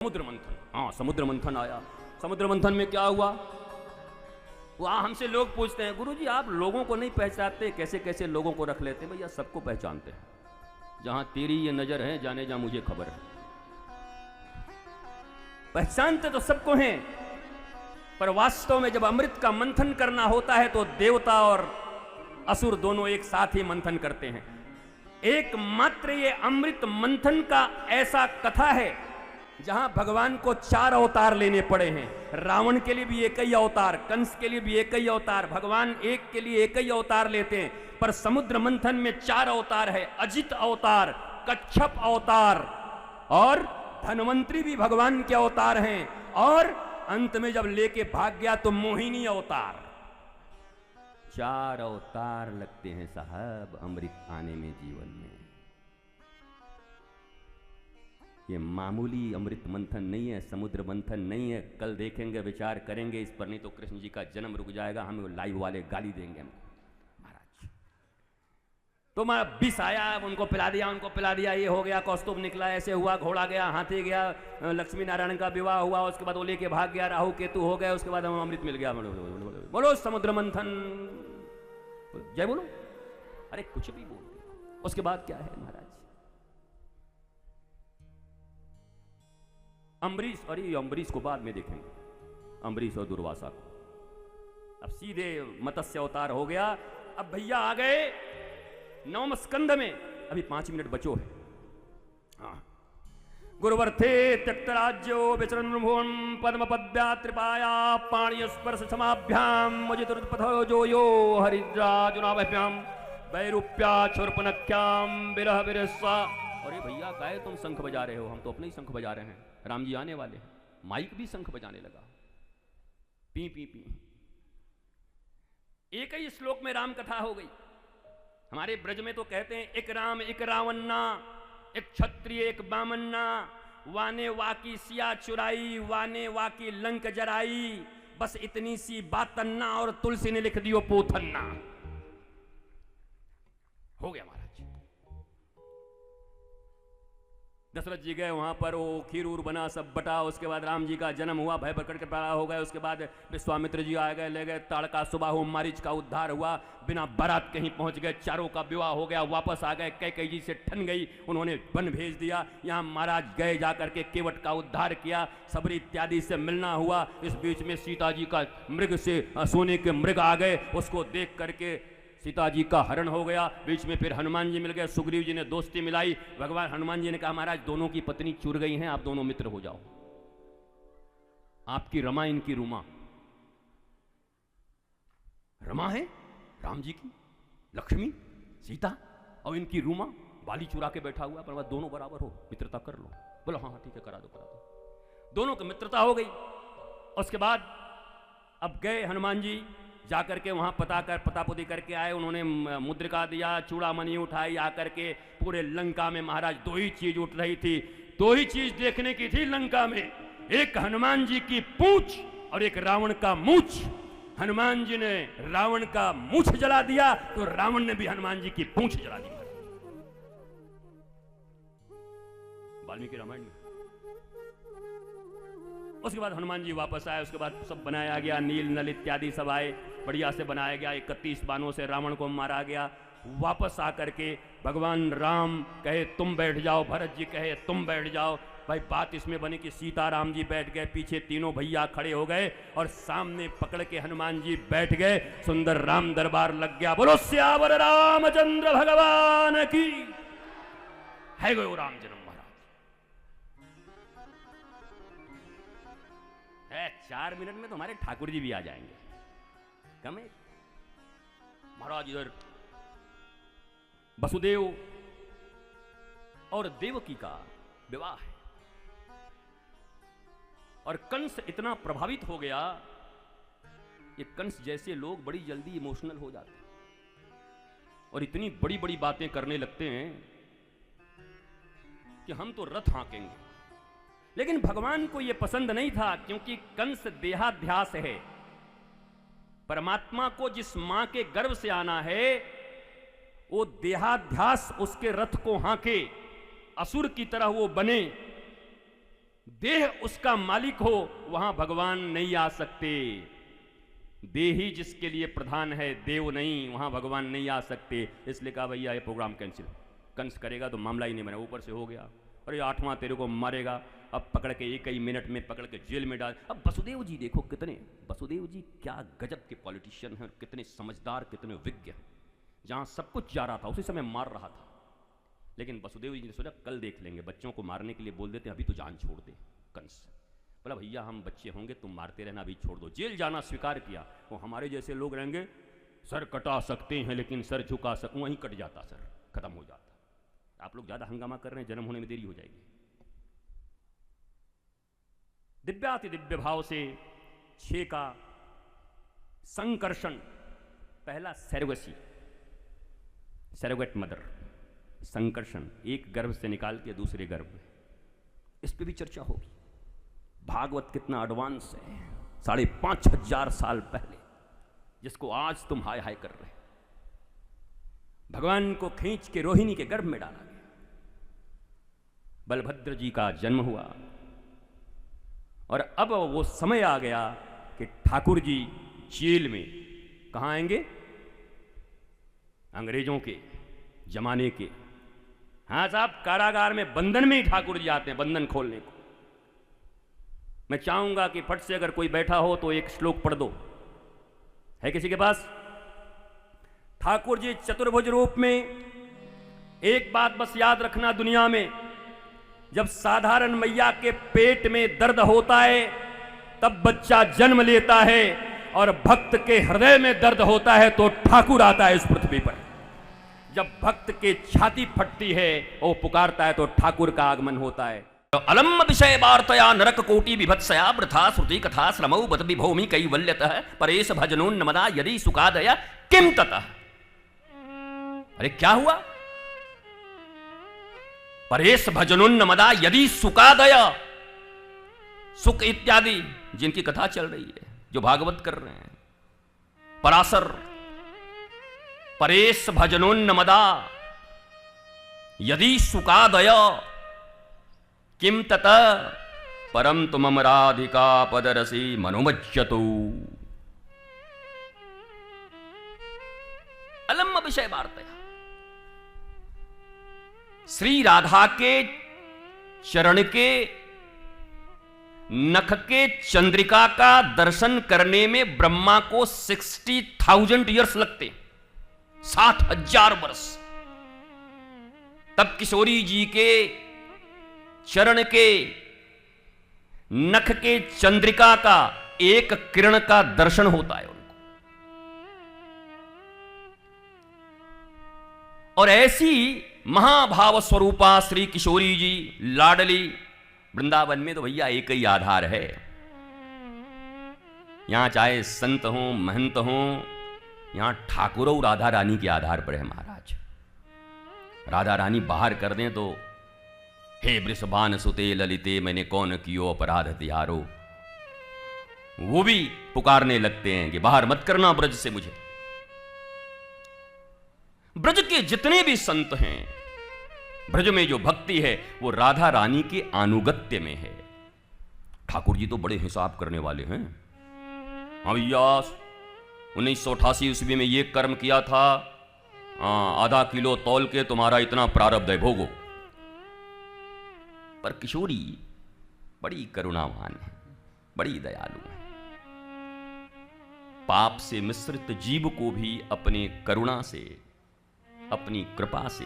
समुद्र मंथन। हाँ, समुद्र मंथन आया। समुद्र मंथन में क्या हुआ? वहाँ हमसे लोग पूछते हैं, गुरुजी आप लोगों को नहीं पहचानते, कैसे कैसे लोगों को रख लेते? भैया सबको पहचानते हैं। जहाँ तेरी ये नजर है जाने जा मुझे खबर है। पहचानते तो सबको हैं, पर वास्तव में जब अमृत का मंथन करना होता है तो देवता और असुर दोनों एक साथ ही मंथन करते हैं। एकमात्र ये अमृत मंथन का ऐसा कथा है जहां भगवान को 4 अवतार लेने पड़े हैं। रावण के लिए भी एक ही अवतार, कंस के लिए भी एक ही अवतार, भगवान एक के लिए एक ही अवतार लेते हैं। पर समुद्र मंथन में 4 अवतार है। अजित अवतार, कच्छप अवतार और धनवंतरी भी भगवान के अवतार हैं। और अंत में जब लेके भाग गया तो मोहिनी अवतार। 4 अवतार लगते हैं साहब अमृत आने में जीवन में। ये मामूली अमृत मंथन नहीं है, समुद्र मंथन नहीं है। कल देखेंगे, विचार करेंगे इस पर, नहीं तो कृष्ण जी का जन्म रुक जाएगा, हमें लाइव वाले गाली देंगे महाराज। तो मैं विष आया, उनको पिला दिया, उनको पिला दिया, ये हो गया, कौस्तुभ निकला, ऐसे हुआ, घोड़ा गया, हाथी गया, लक्ष्मी नारायण का विवाह हुआ, उसके बाद वो लेके भाग गया, राहु केतु हो गया, उसके बाद हमें अमृत मिल गया। बोलो समुद्र मंथन, जय बोलो। अरे कुछ भी बोल। उसके बाद क्या है महाराज? अम्बरीश, अरे अम्बरीश को बाद में देखेंगे, अम्बरीश और दुर्वासा को। अब सीधे मत्स्य अवतार हो गया। अब भैया आ गए 9वें स्कंद में, अभी 5 मिनट बचो है। हाँ, गुरुवर्थे त्यक्तराज्यो विचरण भुवन पद्म पद्या त्रिपाया पाणि स्पर्श समाभ्याम मुजितुत्पथो जो यो हरिद्राजुनाभ्याम वैरूप्या छुर्पनख्याम विरह विरस्वा। अरे भैया काहे तुम शंख बजा रहे हो? हम तो अपने ही शंख बजा रहे हैं। राम जी आने वाले हैं, माइक भी शंख बजाने लगा, पी पी पी। एक ही श्लोक में राम कथा हो गई। हमारे ब्रज में तो कहते हैं एक राम एक रावन्ना, एक क्षत्रिय एक बामन्ना, वाने वाकी सिया चुराई, वाने वाकी लंक जराई, बस इतनी सी बात तन्ना और तुलसी ने लिख दियो पोथन्ना। हो गया महाराज। दशरथ जी गए वहां पर, वो खीर उर बना, सब बटा। उसके बाद राम जी का जन्म हुआ, भय प्रकट कर पैदा हो गए। उसके बाद विश्वामित्र जी आ गए, ले गए ताड़का सुबाहु, मारीच का उद्धार हुआ, बिना बारात कहीं पहुंच गए, चारों का विवाह हो गया, वापस आ गए। कैकेयी जी से ठन गई, उन्होंने वन भेज दिया। यहाँ महाराज गए, जाकर के केवट का उद्धार किया, सबरी इत्यादि से मिलना हुआ। इस बीच में सीता जी का मृग से सोने के मृग आ गए, उसको देख करके सीता जी का हरण हो गया। बीच में फिर हनुमान जी मिल गए, सुग्रीव जी ने दोस्ती मिलाई। भगवान हनुमान जी ने कहा महाराज दोनों की पत्नी चुर गई हैं, आप दोनों मित्र हो जाओ। आपकी रमा इनकी रुमा। रमा है राम जी की, लक्ष्मी सीता, और इनकी रुमा बाली चुरा के बैठा हुआ, पर दोनों बराबर हो, मित्रता कर लो। बोलो हाँ हाँ ठीक है, करा दो करा दो। दोनों की मित्रता हो गई। उसके बाद अब गए हनुमान जी, जाकर के वहां पतापुती करके आए। उन्होंने मुद्रिका दिया, चूड़ामणि उठाई, आकर के पूरे लंका में महाराज 2 ही चीज उठ रही थी, 2 ही चीज देखने की थी लंका में। एक हनुमान जी की पूंछ और एक रावण का मूछ। हनुमान जी ने रावण का मूछ जला दिया तो रावण ने भी हनुमान जी की पूंछ जला दी। वाल्मीकि रामायण में। उसके बाद हनुमान जी वापस आए। उसके बाद सब बनाया गया, नील नल इत्यादि सब आए, बढ़िया से बनाया गया। 31 बाणों से रावण को मारा गया। वापस आकर के भगवान राम कहे तुम बैठ जाओ, भरत जी कहे तुम बैठ जाओ। भाई बात इसमें बनी कि सीताराम जी बैठ गए, पीछे तीनों भैया खड़े हो गए और सामने पकड़ के हनुमान जी बैठ गए। सुंदर राम दरबार लग गया। बोलो सियावर रामचंद्र भगवान की है। गयो राम जन्म। 4 मिनट में तो हमारे ठाकुर जी भी आ जाएंगे। कम है महाराज। इधर वसुदेव और देवकी का विवाह है और कंस इतना प्रभावित हो गया। ये कंस जैसे लोग बड़ी जल्दी इमोशनल हो जाते हैं और इतनी बड़ी बड़ी बातें करने लगते हैं कि हम तो रथ हाँकेंगे। लेकिन भगवान को यह पसंद नहीं था, क्योंकि कंस देहाध्यास है। परमात्मा को जिस मां के गर्भ से आना है, वो देहाध्यास उसके रथ को हांके, असुर की तरह वो बने। देह उसका मालिक हो वहां भगवान नहीं आ सकते। देही जिसके लिए प्रधान है, देव नहीं, वहां भगवान नहीं आ सकते। इसलिए कहा भैया ये प्रोग्राम कैंसिल। कंस करेगा तो मामला ही नहीं बना, ऊपर से हो गया। अरे 8वां तेरे को मारेगा, अब पकड़ के एक ही मिनट में पकड़ के जेल में डाल। अब वसुदेव जी देखो कितने, वसुदेव जी क्या गजब के पॉलिटिशियन हैं, कितने समझदार, कितने विज्ञ। जहां सब कुछ जा रहा था उसी समय मार रहा था, लेकिन वसुदेव जी ने सोचा कल देख लेंगे। बच्चों को मारने के लिए बोल देते, अभी तो जान छोड़ दे। कंस बोला भैया हम बच्चे होंगे, तुम मारते रहना, अभी छोड़ दो। जेल जाना स्वीकार किया। वो हमारे जैसे लोग रहेंगे, सर कटा सकते हैं लेकिन सर झुका वहीं कट जाता, सर खत्म हो जाता। आप लोग ज्यादा हंगामा कर रहे हैं, जन्म होने में देरी हो जाएगी। दिव्याति दिव्य भाव से 6 का संकर्षण, पहला सैरोगेसी, सैरोगेट मदर, संकर्षण, एक गर्भ से निकाल के दूसरे गर्भ में, इस पे भी चर्चा होगी। भागवत कितना एडवांस है, 5,500 साल पहले, जिसको आज तुम हाय हाय कर रहे। भगवान को खींच के रोहिणी के गर्भ में डाला गया। बलभद्र जी का जन्म हुआ और अब वो समय आ गया कि ठाकुर जी जेल में कहां आएंगे? अंग्रेजों के जमाने के। हाँ साहब, कारागार में बंधन में ही ठाकुर जी आते हैं, बंधन खोलने को। मैं चाहूंगा कि फट से अगर कोई बैठा हो तो एक श्लोक पढ़ दो, है किसी के पास? ठाकुर जी चतुर्भुज रूप में। एक बात बस याद रखना, दुनिया में जब साधारण मैया के पेट में दर्द होता है तब बच्चा जन्म लेता है, और भक्त के हृदय में दर्द होता है तो ठाकुर आता है इस पृथ्वी पर। जब भक्त के छाती फटती है, वो पुकारता है, तो ठाकुर का आगमन होता है। अलम विषय वार्तया नरक कोटि विभत्सया वृथा श्रुति कथा श्रमौ बत विभौमि कैवल्यतः परेश भजनोन्नमदा यदि सुखादय किम ततः। अरे क्या हुआ? परेश भजनोन्नमदा यदि सुखादय, सुख इत्यादि जिनकी कथा चल रही है, जो भागवत कर रहे हैं, पराशर, परेश भजनोन्नमदा यदि सुखादय किम तत परम तुमम राधिका पदरसी मनोमज्जतु। अलम विषय वार्तया, श्री राधा के चरण के नख के चंद्रिका का दर्शन करने में ब्रह्मा को 60,000 ईयर्स लगते, 60,000 वर्ष। तब किशोरी जी के चरण के नख के चंद्रिका का एक किरण का दर्शन होता है उनको। और ऐसी महाभाव स्वरूपा श्री किशोरी जी लाडली, वृंदावन में तो भैया एक ही आधार है। यहां चाहे संत हो, महंत हो, यहां ठाकुर और राधा रानी के आधार पर है महाराज। राधा रानी बाहर कर दें तो हे वृषभान सुते ललिते मैंने कौन कियो अपराध तिहारो, वो भी पुकारने लगते हैं कि बाहर मत करना ब्रज से मुझे। ब्रज के जितने भी संत हैं, ब्रज में जो भक्ति है वो राधा रानी के अनुगत्य में है। ठाकुर जी तो बड़े हिसाब करने वाले हैं। हाँ भैया, 1988 ईस्वी में ये कर्म किया था, आधा किलो तौल के तुम्हारा इतना प्रारब्ध है, भोगो। पर किशोरी बड़ी करुणावान है, बड़ी दयालु है। पाप से मिश्रित जीव को भी अपने करुणा से, अपनी कृपा से